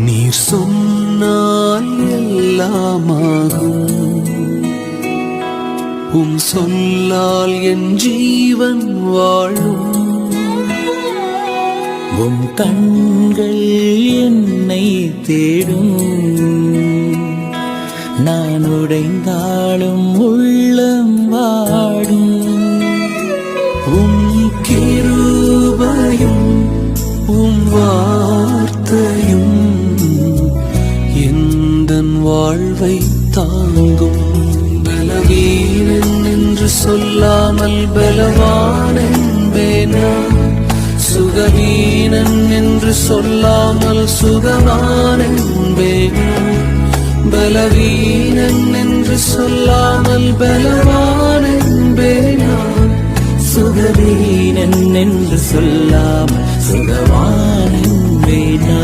நீர் சொன்னால் எல்லாமாகும், சொல்லால் என் ஜீவன் வாழும். கண்கள் என்னை தேடும், நான் உடைந்தாலும் உள்ளம் வாடும். கிருபையும் வார்த்தையும் எந்தன் வாழ்வை தாங்கும். பலவீனன் என்று சொல்லாமல் பலவான் என்பேனா, சுகவீனன் என்று சொல்லாமல் சுகவான் என்பேனா. பலவீனன் என்று சொல்லாமல் பலவான் என்பேனா, சுகவீனன் என்று சொல்லாமல் சுகவான் என்பேனா.